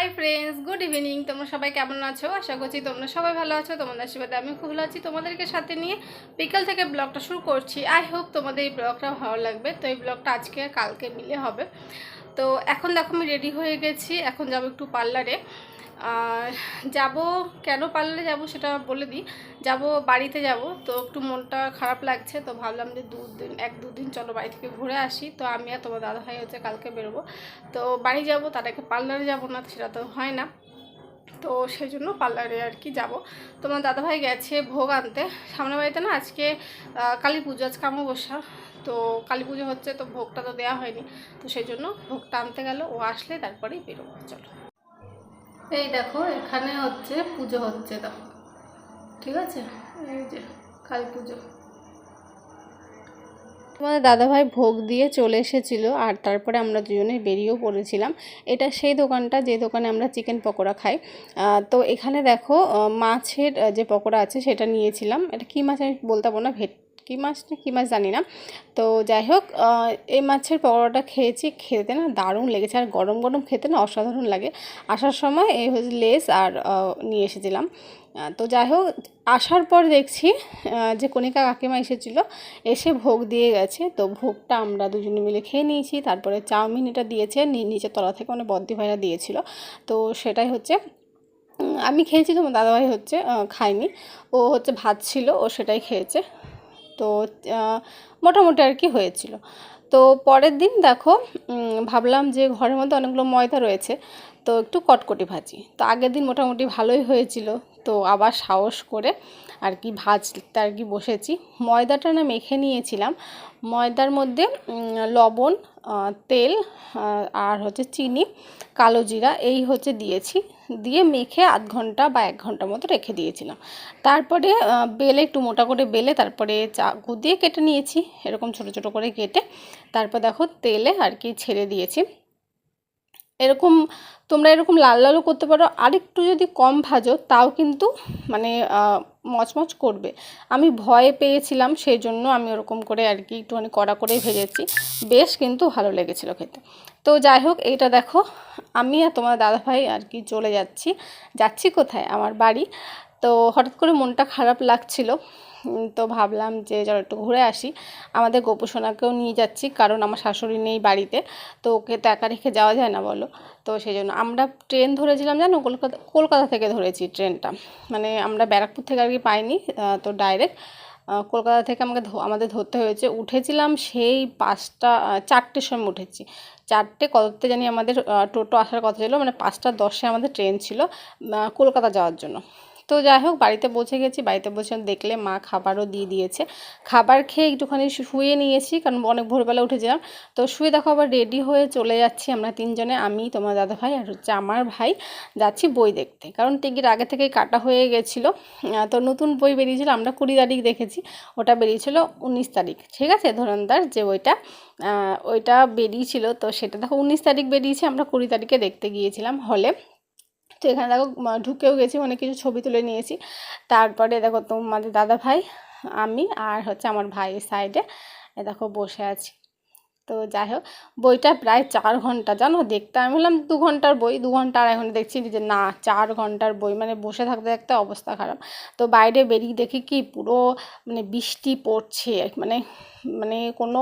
Hi friends, good evening. তোমরা সবাই কেমন আছো? আশা করছি তোমরা সবাই ভালো আছো। তোমাদের আশীর্বাদে আমি খুব ভালো আছি। তোমাদেরকে সাথে নিয়ে বিকাল থেকে ব্লগটা শুরু করছি। আই হোপ তোমাদের এই ব্লগটা ভালো লাগবে। তো এই ব্লগটা আজকে কালকে মিলে হবে। তো এখন দেখো আমি রেডি হয়ে গেছি, এখন যাবো একটু পার্লারে। আর যাব কেন পার্লারে যাব সেটা বলে দিই। যাব বাড়িতে যাব, তো একটু মনটা খারাপ লাগছে, তো ভাবলাম যে দুদিন চলো বাড়ি থেকে ঘুরে আসি। তো আমি আর তোমার দাদাভাই হচ্ছে কালকে বেরোবো। তো বাড়ি যাব, তার আগে পার্লারে যাব না, সেটা তো হয় না। তো সেই জন্য পার্লারে আর কি যাব। তোমার দাদাভাই গেছে ভোগ আনতে। সামনের বাড়িতে না আজকে কালী পুজো, আজকে অমাবস্যা। তো কালী পুজো হচ্ছে, তো ভোগটা তো দেওয়া হয়নি। তো সেই জন্য ভোগটা আনতে গেল, ও আসলে তারপরেই বেরোবো। চলো। এই দেখো এখানে হচ্ছে পুজো হচ্ছে, দেখো ঠিক আছে, এই যে কালী পুজো। তোমাদের দাদাভাই ভোগ দিয়ে চলে এসেছিলো, আর তারপরে আমরা দুজনে বেরিয়েও পড়েছিলাম। এটা সেই দোকানটা যে দোকানে আমরা চিকেন পকোড়া খাই। তো এখানে দেখো মাছের যে পকোড়া আছে সেটা নিয়েছিলাম। এটা কী মাছ আমি বলতে পারবো না, ভেটকি মাছ না কী মাছ জানি না। তো যাই হোক, এই মাছের পকোড়াটা খেয়েছি, খেতে না দারুণ লেগেছে, আর গরম গরম খেতে না অসাধারণ লাগে। আসার সময় এই হচ্ছে লেস আর নিয়ে এসেছিলাম। তো যাই হোক, আসার পর দেখছি যে কণিকা কাকিমা এসেছিলো, এসে ভোগ দিয়ে গেছে। তো ভোগটা আমরা দুজনে মিলে খেয়ে নিয়েছি। তারপরে চাউমিন এটা দিয়েছে নিচের তলা থেকে, মানে বদ্দি ভাইরা দিয়েছিল। তো সেটাই হচ্ছে আমি খেয়েছি, তোমার দাদাভাই হচ্ছে খায়নি। ও হচ্ছে ভাত ছিল, ও সেটাই খেয়েছে। তো মোটামুটি আর কি হয়েছিল। তো পরের দিন দেখো, ভাবলাম যে ঘরের মধ্যে অনেকগুলো ময়দা রয়েছে, তো একটু কটকটি ভাজি। তো আগের দিন মোটামুটি ভালোই হয়েছিল, তো আবার সাহস করে আর কি ভাজতে আর কি বসেছি। ময়দাটা না মেখে নিয়েছিলাম। ময়দার মধ্যে লবণ, তেল আর হচ্ছে চিনি, কালো জিরা এই হচ্ছে দিয়েছি। দিয়ে মেখে আধ ঘন্টা বা 1 ঘন্টার মতো রেখে দিয়েছিলাম। তারপরে বেলে একটু মোটা করে বেলে তারপরে চাকু দিয়ে কেটে নিয়েছি, এরকম ছোট ছোট করে কেটে। তারপর দেখো তেলে আর কি ছেড়ে দিয়েছি। এরকম তোমরা এরকম লাল লালও করতে পারো, আর একটু যদি কম ভাজো তাও কিন্তু মানে মচমচ করবে। আমি ভয় পেয়েছিলাম, সেই জন্য আমি ওরকম করে আর কি একটুখানি কড়া করেই ভেজেছি। বেশ কিন্তু ভালো লেগেছিলো খেতে। তো যাই হোক, এইটা দেখো আমি আর তোমার দাদাভাই আর কি চলে যাচ্ছি কোথায়, আমার বাড়ি। তো হঠাৎ করে মনটা খারাপ লাগছিল, তো ভাবলাম যে চলো একটু ঘুরে আসি। আমাদের গোপুসোনাকেও নিয়ে যাচ্ছি, কারণ আমার শাশুড়ি নেই বাড়িতে, তো ওকে তো একা রেখে যাওয়া যায় না বলো। তো সেই জন্য আমরা ট্রেন ধরেছিলাম, জানো, কলকাতা থেকে ধরেছি ট্রেনটা। মানে আমরা ব্যারাকপুর থেকে আর কি পাইনি, তো ডাইরেক্ট কলকাতা থেকে আমাদের ধরতে হয়েছে। উঠেছিলাম সেই 4টের সময় উঠেছি। 4টে কততে জানি আমাদের টোটো আসার কথা ছিল, মানে 5টা 10-এ আমাদের ট্রেন ছিল কলকাতা যাওয়ার জন্য। তো যাই হোক, বাড়িতে পৌঁছে গেছি। বাড়িতে পৌঁছে দেখলে মা খাবারও দিয়ে দিয়েছে। খাবার খেয়ে একটুখানি শুয়ে নিয়েছি, কারণ অনেক ভোরবেলা উঠেছিলাম। তো শুয়ে দেখো আবার রেডি হয়ে চলে যাচ্ছি আমরা 3জনে, আমি, তোমার দাদাভাই আর হচ্ছে আমার ভাই, যাচ্ছি বই দেখতে। কারণ টিকিট আগে থেকেই কাটা হয়ে গেছিলো। তো নতুন বই বেরিয়েছিল, আমরা 20 তারিখ দেখেছি, ওটা বেরিয়েছিল 19 তারিখ, ঠিক আছে, ধুরন্ধর যে বইটা, ওইটা বেরিয়েছিল। তো সেটা দেখো 19 তারিখ বেরিয়েছে, আমরা 20 তারিখে দেখতে গিয়েছিলাম হলে। তো এখানে দেখো ঢুকেও গেছি, অনেক কিছু ছবি তুলে নিয়েছি। তারপরে দেখো তোমাদের দাদা ভাই, আমি আর হচ্ছে আমার ভাইয়ের সাইডে দেখো বসে আছি। তো যাই হোক, বইটা প্রায় 4 ঘন্টা, জানো, দেখতে আমি বললাম 2 ঘন্টার বই, 2 ঘন্টা 2.5 ঘন্টা, দেখছি যে না 4 ঘন্টার বই, মানে বসে থাকতে থাকতে অবস্থা খারাপ। তো বাইরে বেরিয়ে দেখি কি পুরো মানে বৃষ্টি পড়ছে, মানে মানে কোনো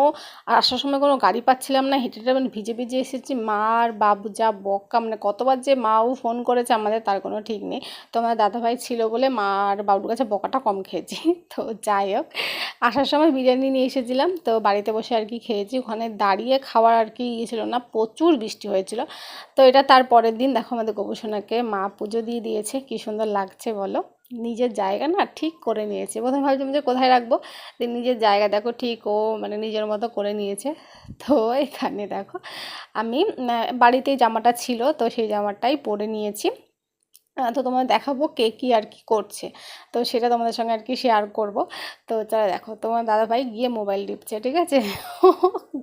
আসার সময় কোনো গাড়ি পাচ্ছিলাম না, হেঁটে হেঁটে মানে ভিজে ভিজে এসেছি। মা আর বাবু যা বক্কা, মানে কতবার যে মাও ফোন করেছে আমাদের তার কোনো ঠিক নেই। তো আমার দাদাভাই ছিল বলে মা আর বাবুর কাছে বকাটা কম খেয়েছি। তো যাই হোক, আসার সময় বিরিয়ানি নিয়ে এসেছিলাম, তো বাড়িতে বসে আর কি খেয়েছি। ওখানে দাঁড়িয়ে খাওয়ার আর কি ছিল না, প্রচুর বৃষ্টি হয়েছিল। তো এটা তার পরের দিন দেখো আমাদের গোপুসোনাকে মা পুজো দিয়ে দিয়েছে, কি সুন্দর লাগছে বলো। নিজের জায়গা না ঠিক করে নিয়েছে। প্রথমে ভাবছিলাম যে কোথায় রাখবো, নিজের জায়গা দেখো ঠিক ও মানে নিজের মতো করে নিয়েছে। তো এখানে দেখো আমি বাড়িতেই জামাটা ছিল, তো সেই জামাটাই পরে নিয়েছি। তো তোমাদের দেখাবো কে কী আর কি করছে, তো সেটা তোমাদের সঙ্গে আর কি শেয়ার করব। তো চলো দেখো, তোমার দাদাভাই গিয়ে মোবাইল টিপছে, ঠিক আছে।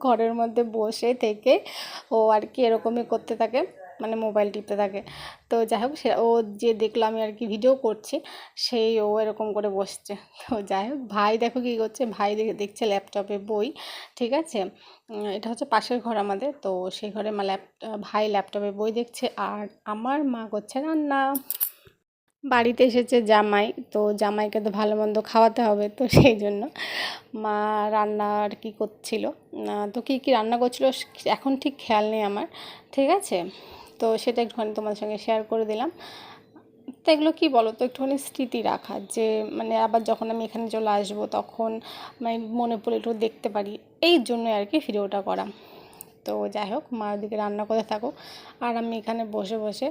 ঘরের মধ্যে বসে থেকে ও আর কি এরকমই করতে থাকে। মানে মোবাইল টিপতে থাকে। তো যাই হোক, সে ও যে দেখলো আমি আর কি ভিডিও করছি, সেই ও এরকম করে বসছে। তো যাই হোক, ভাই দেখো কী করছে, ভাই দেখছে ল্যাপটপে বই, ঠিক আছে। এটা হচ্ছে পাশের ঘর আমাদের, তো সেই ঘরে ভাই ল্যাপটপে বই দেখছে, আর আমার মা করছে রান্না। বাড়িতে এসেছে জামাই, তো জামাইকে তো ভালো মন্দ খাওয়াতে হবে, তো সেই জন্য মা রান্না আর কি করছিল। তো কী কী রান্না করছিল এখন ঠিক খেয়াল নেই আমার, ঠিক আছে। তো সেটা একটুখানি তোমার সঙ্গে শেয়ার করে দিলাম। তো এগুলো কী বলো তো, একটুখানি স্মৃতি রাখা, যে মানে আবার যখন আমি এখানে চলে আসবো তখন মানে মনে পড়ে একটু দেখতে পারি, এই জন্যই আর কি ভিডিওটা করা। তো যাই হোক, মা ওদিকে রান্না করে থাকুক, আর আমি এখানে বসে বসে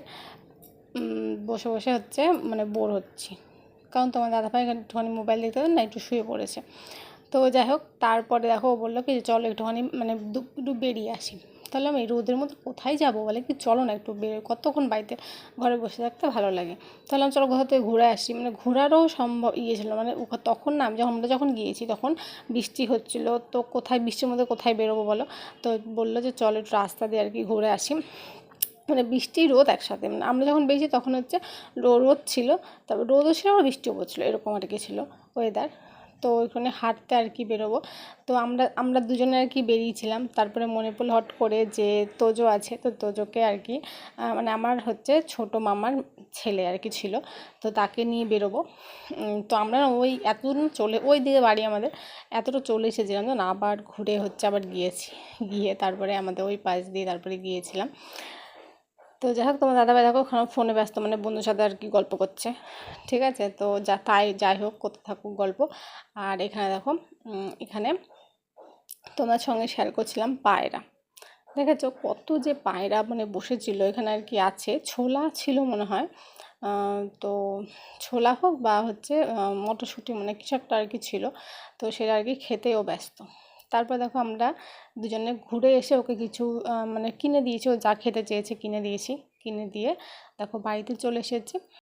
বসে বসে হচ্ছে মানে বোর হচ্ছি, কারণ তোমার দাদাভাই একটুখানি মোবাইল দেখতে না, একটু শুয়ে পড়েছে। তো যাই হোক, তারপরে দেখো ও বললো কি যে চলো একটুখানি মানে একটু বেরিয়ে আসি। তাহলে আমি এই রোদের মধ্যে কোথায় যাবো, বলে কি চলো না একটু কতক্ষণ বাড়িতে ঘরে বসে থাকতে ভালো লাগে। তাহলে আমি চলো কোথাও থেকে ঘুরে আসি, মানে ঘোরারও সম্ভব ছিল মানে তখন না, আমরা যখন গিয়েছি তখন বৃষ্টি হচ্ছিলো, তো কোথায় বৃষ্টির মধ্যে কোথায় বেরোবো বলো। তো বললো যে চলো একটু রাস্তা দিয়ে আর কি ঘুরে আসি, মানে বৃষ্টি রোদ একসাথে, মানে আমরা যখন বেরিয়েছি তখন হচ্ছে রোদ ছিল, তারপর রোদও ছিল আবার বৃষ্টিও পড়ছিলো, এরকম আর কি ছিল ওয়েদার। তো ওইখানে হাঁটতে আর কি বেরোবো। তো আমরা দুজনে আর কি বেরিয়েছিলাম, তারপরে মনে পড়লো হট করে যে তোজো আছে, তো তোজোকে আর কি মানে আমার হচ্ছে ছোটো মামার ছেলে আর কি ছিল, তো তাকে নিয়ে বেরোবো। তো আমরা ওই এতদূর চলে, ওই দিকে বাড়ি আমাদের, এতটা চলে এসেছিলাম না, আবার ঘুরে হচ্ছে আবার গিয়ে তারপরে আমাদের ওই পাশ দিয়ে তারপরে গিয়েছিলাম। তো যাই হোক, তোমার দাদাভাই দেখো ফোনে ব্যস্ত, মানে বন্ধুর সাথে আর কি গল্প করছে, ঠিক আছে। তো যাই হোক, করতে থাকুক গল্প। আর এখানে দেখো, এখানে তোমার সঙ্গে শেয়ার করছিলাম পায়রা, দেখেছো কত যে পায়রা মানে বসেছিল এখানে আর কি, আছে ছোলা ছিল মনে হয়, তো ছোলা হোক বা হচ্ছে মটরশুঁটি, মানে কিছু একটা আর কি ছিল, তো সেটা আর কি খেতেও ব্যস্ত। তারপর দেখো আমরা দুজনে ঘুরে এসে ওকে কিছু মানে কিনে দিয়েছি, ও যা খেতে চেয়েছে কিনে দিয়েছি, কিনে দিয়ে দেখো বাড়িতে চলে এসেছি।